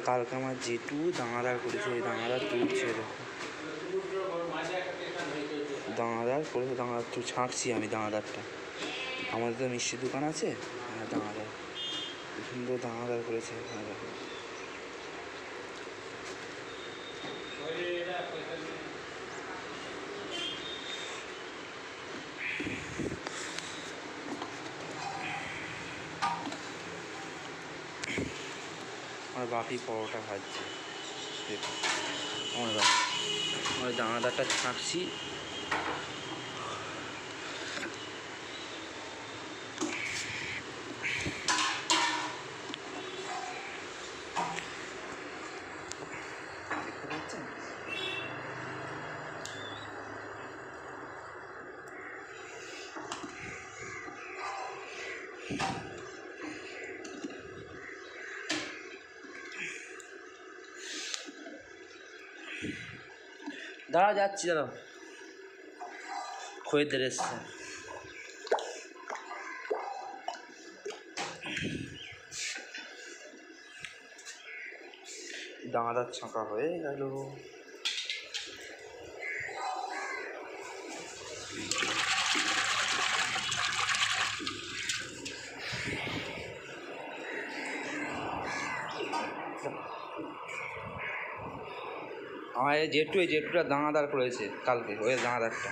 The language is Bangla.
কালকে আমার জেঠু দানাদার করেছে, ওই দানাদার তুলছে, দানাদার করেছে, দানাদার তো ছাঁকছি আমি দানাদারটা। আমাদের তো মিষ্টির দোকান আছে, হ্যাঁ দানাদার সুন্দর দানাদার করেছে। হ্যাঁ দেখো আমার বাপি পরোটা ভাজছে, দেখো আমার দানাদারটা ছাঁকছি। দাঁড়া যাচ্ছি, দাঁড়াও খরিদ্দার এসছে। দানাদার ছাঁকা হয়ে গেল। আমার জেঠুটা দানাদার করেছে কালকে, ওই দানাদারটা।